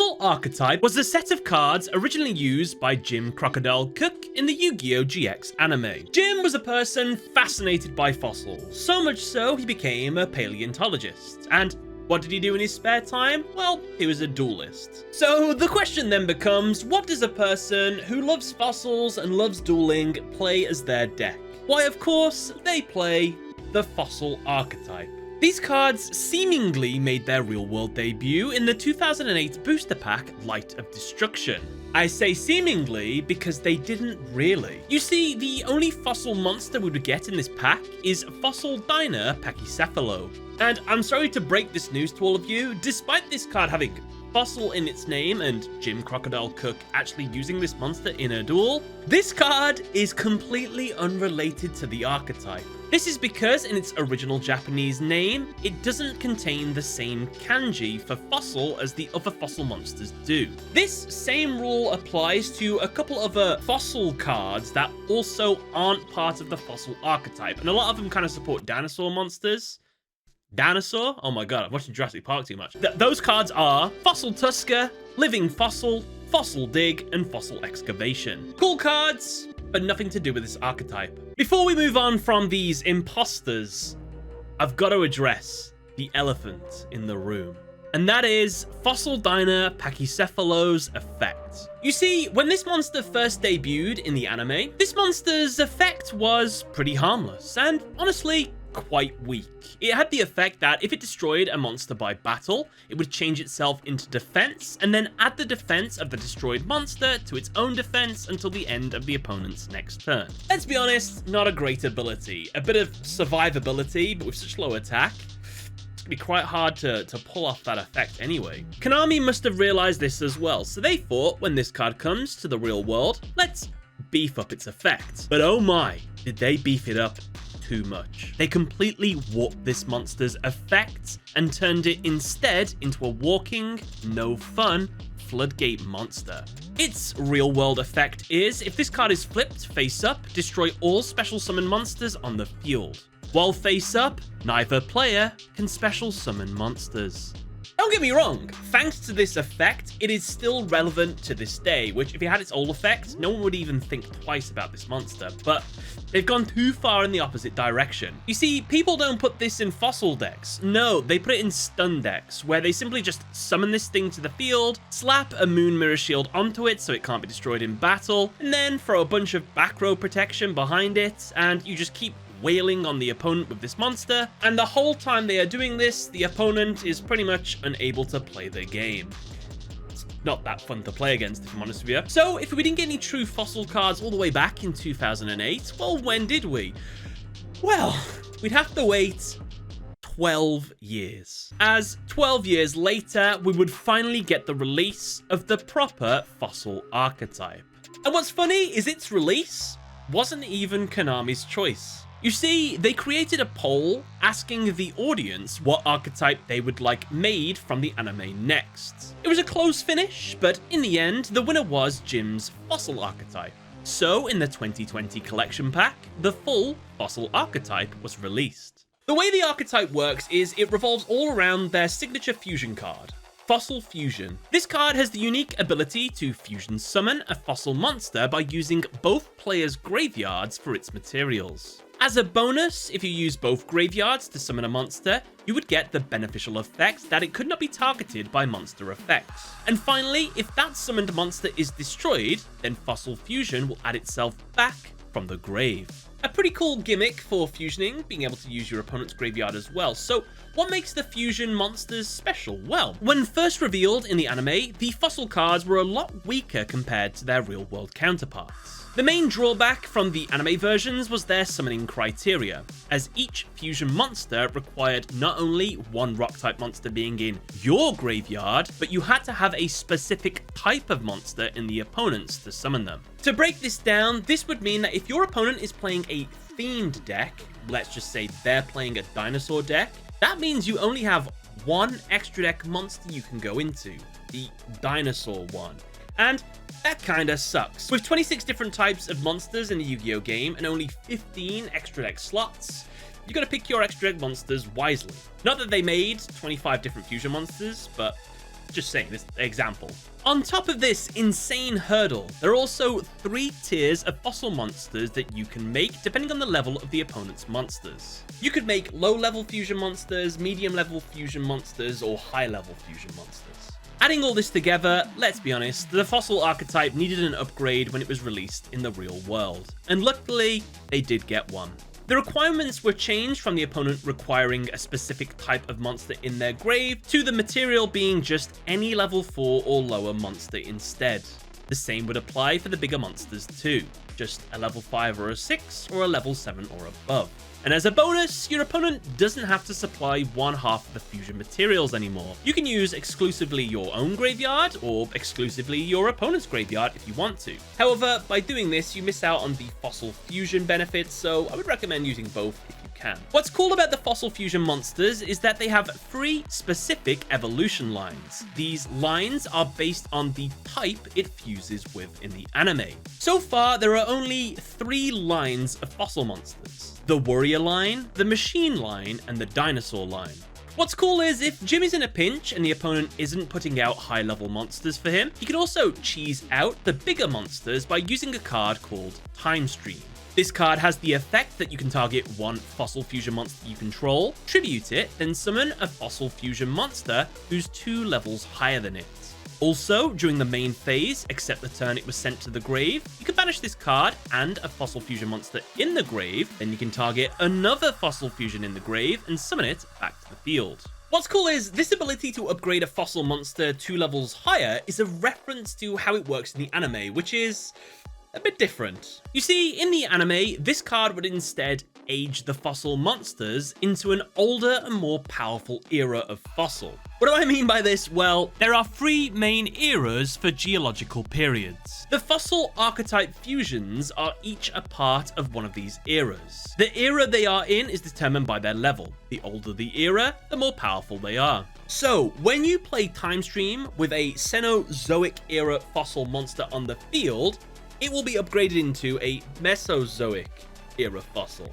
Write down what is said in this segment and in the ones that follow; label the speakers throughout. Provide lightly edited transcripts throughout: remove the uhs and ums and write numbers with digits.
Speaker 1: Fossil Archetype was a set of cards originally used by Jim Crocodile Cook in the Yu-Gi-Oh! GX anime. Jim was a person fascinated by fossils, so much so he became a paleontologist. And what did he do in his spare time? Well, he was a duelist. So the question then becomes, what does a person who loves fossils and loves dueling play as their deck? Why, of course, they play the Fossil Archetype. These cards seemingly made their real-world debut in the 2008 booster pack Light of Destruction. I say seemingly because they didn't really. You see, the only fossil monster we would get in this pack is Fossil Diner Pachycephalo. And I'm sorry to break this news to all of you, despite this card having fossil in its name and Jim Crocodile Cook actually using this monster in a duel, this card is completely unrelated to the archetype. This is because in its original Japanese name, it doesn't contain the same kanji for fossil as the other fossil monsters do. This same rule applies to a couple other fossil cards that also aren't part of the fossil archetype, and a lot of them kind of support dinosaur monsters. Dinosaur? Oh my god, I've watched Jurassic Park too much. Those cards are Fossil Tusker, Living Fossil, Fossil Dig, and Fossil Excavation. Cool cards, but nothing to do with this archetype. Before we move on from these imposters, I've got to address the elephant in the room. And that is Fossil Diner Pachycephalo's effect. You see, when this monster first debuted in the anime, this monster's effect was pretty harmless, and honestly, quite weak. It had the effect that if it destroyed a monster by battle, it would change itself into defense and then add the defense of the destroyed monster to its own defense until the end of the opponent's next turn. Let's be honest, not a great ability. A bit of survivability, but with such low attack, it's gonna be quite hard to pull off that effect anyway. Konami must have realized this as well, so they thought when this card comes to the real world, let's beef up its effect. But oh my, did they beef it up too much. They completely warped this monster's effects and turned it instead into a walking, no fun, floodgate monster. Its real world effect is, if this card is flipped face up, destroy all special summon monsters on the field. While face up, neither player can special summon monsters. Don't get me wrong, thanks to this effect, it is still relevant to this day, which if it had its old effect, no one would even think twice about this monster, but they've gone too far in the opposite direction. You see, people don't put this in fossil decks. No, they put it in stun decks, where they simply just summon this thing to the field, slap a moon mirror shield onto it so it can't be destroyed in battle, and then throw a bunch of back row protection behind it, and you just keep wailing on the opponent with this monster, and the whole time they are doing this, the opponent is pretty much unable to play the game. It's not that fun to play against, if I'm honest with you. So, if we didn't get any true fossil cards all the way back in 2008, well, when did we? Well, we'd have to wait 12 years. As 12 years later, we would finally get the release of the proper fossil archetype. And what's funny is its release wasn't even Konami's choice. You see, they created a poll asking the audience what archetype they would like made from the anime next. It was a close finish, but in the end, the winner was Jim's Fossil Archetype. So, in the 2020 collection pack, the full Fossil Archetype was released. The way the archetype works is it revolves all around their signature fusion card, Fossil Fusion. This card has the unique ability to fusion summon a fossil monster by using both players' graveyards for its materials. As a bonus, if you use both graveyards to summon a monster, you would get the beneficial effect that it could not be targeted by monster effects. And finally, if that summoned monster is destroyed, then Fossil Fusion will add itself back from the grave. A pretty cool gimmick for fusioning, being able to use your opponent's graveyard as well. So what makes the fusion monsters special? Well, when first revealed in the anime, the fossil cards were a lot weaker compared to their real-world counterparts. The main drawback from the anime versions was their summoning criteria, as each fusion monster required not only one rock-type monster being in your graveyard, but you had to have a specific type of monster in the opponent's to summon them. To break this down, this would mean that if your opponent is playing a themed deck, let's just say they're playing a dinosaur deck, that means you only have one extra deck monster you can go into, the dinosaur one. And that kinda sucks. With 26 different types of monsters in the Yu-Gi-Oh game and only 15 extra deck slots, you gotta pick your extra deck monsters wisely. Not that they made 25 different fusion monsters, but Just saying, this example. On top of this insane hurdle, there are also 3 tiers of fossil monsters that you can make depending on the level of the opponent's monsters. You could make low-level fusion monsters, medium-level fusion monsters, or high-level fusion monsters. Adding all this together, let's be honest, the fossil archetype needed an upgrade when it was released in the real world, and luckily, they did get one. The requirements were changed from the opponent requiring a specific type of monster in their grave to the material being just any level 4 or lower monster instead. The same would apply for the bigger monsters too, just a level 5 or a 6 or a level 7 or above. And as a bonus, your opponent doesn't have to supply 1/2 of the fusion materials anymore. You can use exclusively your own graveyard or exclusively your opponent's graveyard if you want to. However, by doing this, you miss out on the fossil fusion benefits, so I would recommend using both if you can. What's cool about the fossil fusion monsters is that they have 3 specific evolution lines. These lines are based on the type it fuses with in the anime. So far, there are only 3 lines of fossil monsters: the warrior line, the machine line, and the dinosaur line. What's cool is if Jim is in a pinch and the opponent isn't putting out high-level monsters for him, he can also cheese out the bigger monsters by using a card called Time Stream. This card has the effect that you can target one fossil fusion monster you control, tribute it, then summon a fossil fusion monster who's 2 levels higher than it. Also, during the main phase, except the turn it was sent to the grave, you can banish this card and a fossil fusion monster in the grave, then you can target another fossil fusion in the grave and summon it back to the field. What's cool is this ability to upgrade a fossil monster 2 levels higher is a reference to how it works in the anime, which is a bit different. You see, in the anime, this card would instead age the fossil monsters into an older and more powerful era of fossil. What do I mean by this? Well, there are 3 main eras for geological periods. The fossil archetype fusions are each a part of one of these eras. The era they are in is determined by their level. The older the era, the more powerful they are. So, when you play Time Stream with a Cenozoic era fossil monster on the field, it will be upgraded into a Mesozoic era fossil.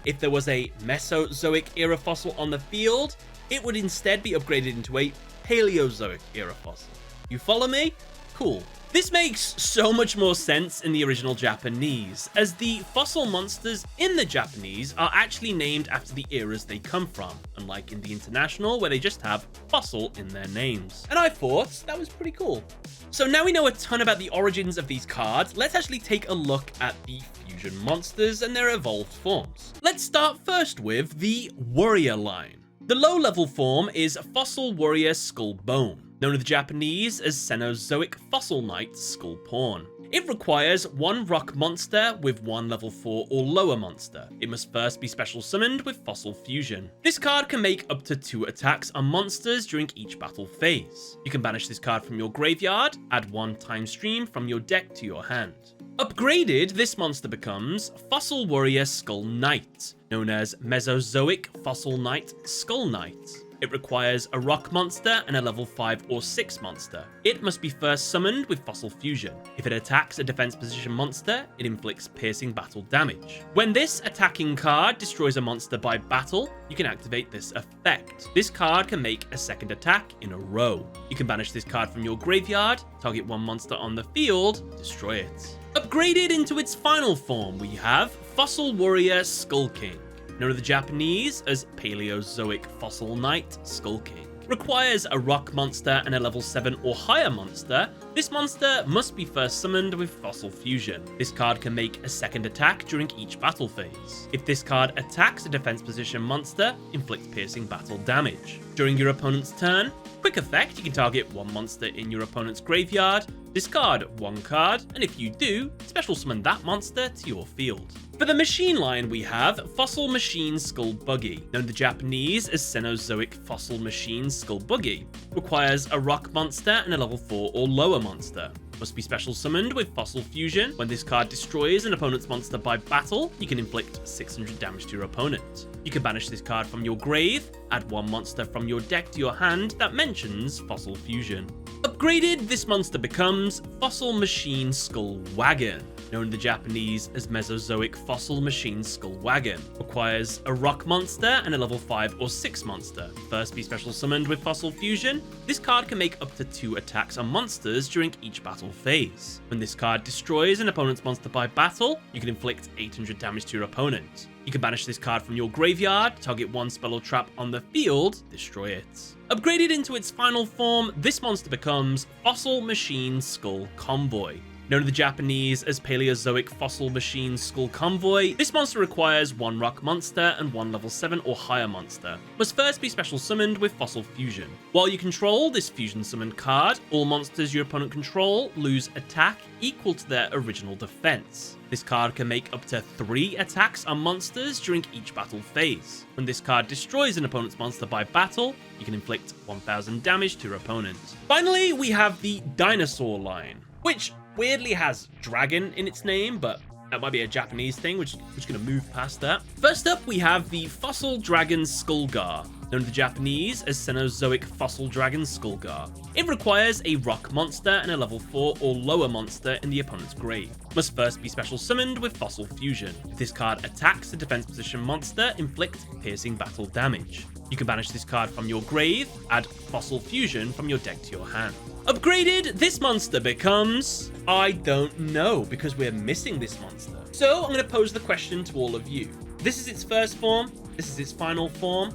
Speaker 1: If there was a Mesozoic era fossil on the field, it would instead be upgraded into a Paleozoic era fossil. You follow me? Cool. This makes so much more sense in the original Japanese, as the fossil monsters in the Japanese are actually named after the eras they come from, unlike in the international where they just have fossil in their names. And I thought that was pretty cool. So now we know a ton about the origins of these cards, let's actually take a look at the fusion monsters and their evolved forms. Let's start first with the warrior line. The low-level form is Fossil Warrior Skull Bone, known in the Japanese as Cenozoic Fossil Knight Skull Pawn. It requires 1 rock monster with 1 level 4 or lower monster. It must first be special summoned with Fossil Fusion. This card can make up to 2 attacks on monsters during each battle phase. You can banish this card from your graveyard, add 1 Time Stream from your deck to your hand. Upgraded, this monster becomes Fossil Warrior Skull Knight, known as Mesozoic Fossil Knight Skull Knight. It requires a rock monster and a level 5 or 6 monster. It must be first summoned with Fossil Fusion. If it attacks a defense position monster, it inflicts piercing battle damage. When this attacking card destroys a monster by battle, you can activate this effect. This card can make a second attack in a row. You can banish this card from your graveyard, target 1 monster on the field, destroy it. Upgraded into its final form, we have Fossil Warrior Skull King, known in the Japanese as Paleozoic Fossil Knight Skull King. Requires a rock monster and a level 7 or higher monster. This monster must be first summoned with Fossil Fusion. This card can make a second attack during each battle phase. If this card attacks a defense position monster, inflicts piercing battle damage. During your opponent's turn, quick effect, you can target 1 monster in your opponent's graveyard, discard 1 card, and if you do, special summon that monster to your field. For the machine line, we have Fossil Machine Skull Buggy, known in the Japanese as Cenozoic Fossil Machine Skull Buggy. Requires a rock monster and a level 4 or lower monster. Must be special summoned with Fossil Fusion. When this card destroys an opponent's monster by battle, you can inflict 600 damage to your opponent. You can banish this card from your grave, add 1 monster from your deck to your hand that mentions Fossil Fusion. Upgraded, this monster becomes Fossil Machine Skull Wagon, known in the Japanese as Mesozoic Fossil Machine Skull Wagon. Requires a rock monster and a level 5 or 6 monster. First be special summoned with Fossil Fusion. This card can make up to 2 attacks on monsters during each battle phase. When this card destroys an opponent's monster by battle, you can inflict 800 damage to your opponent. You can banish this card from your graveyard, target one spell or trap on the field, destroy it. Upgraded into its final form, this monster becomes Fossil Machine Skull Convoy. Known in the Japanese as Paleozoic Fossil Machine Skull Convoy, this monster requires 1 rock monster and 1 level 7 or higher monster. Must first be special summoned with Fossil Fusion. While you control this fusion summoned card, all monsters your opponent control lose attack equal to their original defense. This card can make up to 3 attacks on monsters during each battle phase. When this card destroys an opponent's monster by battle, you can inflict 1000 damage to your opponent. Finally, we have the Dinosaur line, which weirdly has dragon in its name, but that might be a Japanese thing, which we're just going to move past that. First up, we have the Fossil Dragon Skullgar, known in the Japanese as Cenozoic Fossil Dragon Skullgar. It requires a rock monster and a level 4 or lower monster in the opponent's grave. Must first be special summoned with Fossil Fusion. If this card attacks a defense position monster, inflict piercing battle damage. You can banish this card from your grave, add Fossil Fusion from your deck to your hand. Upgraded, this monster becomes... I don't know, because we're missing this monster. So I'm going to pose the question to all of you. This is its first form, this is its final form.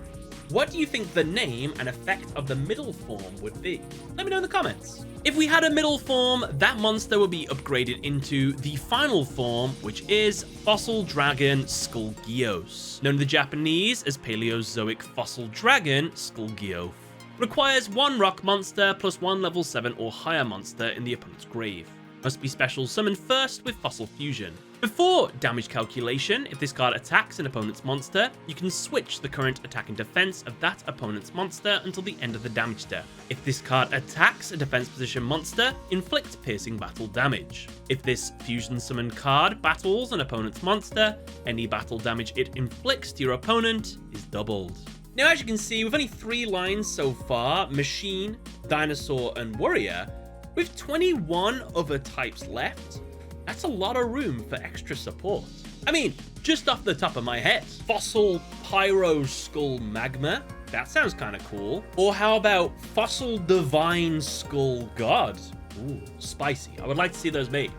Speaker 1: What do you think the name and effect of the middle form would be? Let me know in the comments. If we had a middle form, that monster would be upgraded into the final form, which is Fossil Dragon Yugioh, known in the Japanese as Paleozoic Fossil Dragon Yugioh. Requires 1 rock monster plus 1 level 7 or higher monster in the opponent's grave. Must be special summoned first with Fossil Fusion. Before damage calculation, if this card attacks an opponent's monster, you can switch the current attack and defense of that opponent's monster until the end of the damage step. If this card attacks a defense position monster, inflict piercing battle damage. If this fusion summoned card battles an opponent's monster, any battle damage it inflicts to your opponent is doubled. Now, as you can see, with only 3 lines so far, Machine, Dinosaur, and Warrior, with 21 other types left, that's a lot of room for extra support. I mean, just off the top of my head, Fossil Pyro Skull Magma, that sounds kind of cool. Or how about Fossil Divine Skull God? Ooh, spicy. I would like to see those made.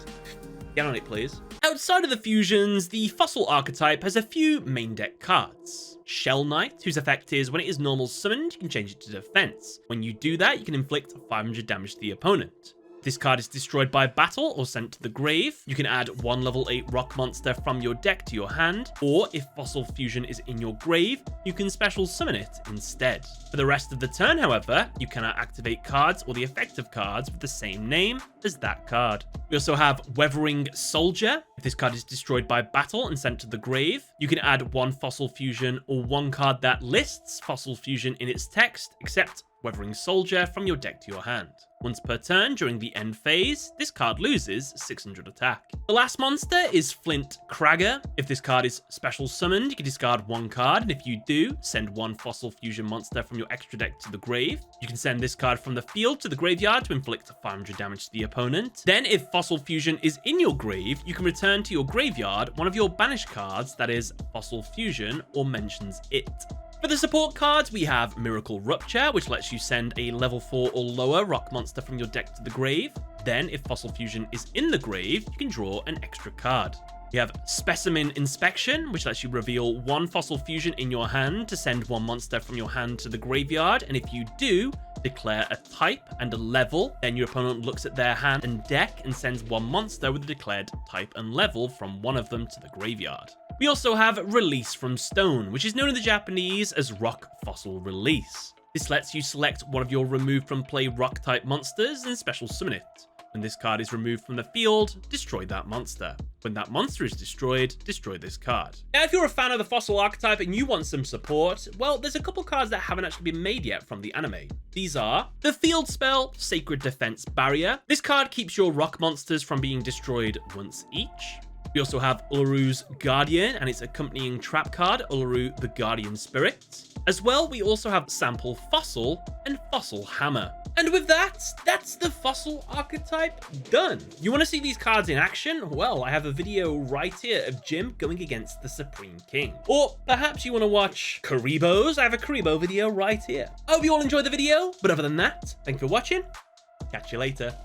Speaker 1: Get on it, please. Outside of the fusions, the Fossil Archetype has a few main deck cards. Shell Knight, whose effect is when it is normal summoned, you can change it to defense. When you do that, you can inflict 500 damage to the opponent. If this card is destroyed by battle or sent to the grave, you can add 1 level 8 rock monster from your deck to your hand, or if Fossil Fusion is in your grave, you can special summon it instead. For the rest of the turn, however, you cannot activate cards or the effect of cards with the same name as that card. We also have Weathering Soldier. If this card is destroyed by battle and sent to the grave, you can add 1 Fossil Fusion or 1 card that lists Fossil Fusion in its text, except Weathering Soldier, from your deck to your hand. Once per turn during the end phase, this card loses 600 attack. The last monster is Flint Cragger. If this card is special summoned, you can discard 1 card, and if you do, send 1 Fossil Fusion monster from your extra deck to the grave. You can send this card from the field to the graveyard to inflict 500 damage to the opponent. Then, if Fossil Fusion is in your grave, you can return to your graveyard one of your banished cards that is Fossil Fusion or mentions it. For the support cards, we have Miracle Rupture, which lets you send a level 4 or lower rock monster from your deck to the grave. Then, if Fossil Fusion is in the grave, you can draw an extra card. We have Specimen Inspection, which lets you reveal 1 Fossil Fusion in your hand to send 1 monster from your hand to the graveyard, and if you do, declare a type and a level. Then your opponent looks at their hand and deck and sends 1 monster with a declared type and level from one of them to the graveyard. We also have Release from Stone, which is known in the Japanese as Rock Fossil Release. This lets you select one of your removed from play rock type monsters and special summon it. When this card is removed from the field, destroy that monster. When that monster is destroyed, destroy this card. Now, if you're a fan of the Fossil Archetype and you want some support, well, there's a couple cards that haven't actually been made yet from the anime. These are the field spell, Sacred Defense Barrier. This card keeps your rock monsters from being destroyed once each. We also have Uluru's Guardian and its accompanying trap card, Uluru the Guardian Spirit. As well, we also have Sample Fossil and Fossil Hammer. And with that, that's the fossil archetype done. You want to see these cards in action? Well, I have a video right here of Jim going against the Supreme King. Or perhaps you want to watch Karibos? I have a Karibo video right here. I hope you all enjoyed the video, but other than that, thank you for watching. Catch you later.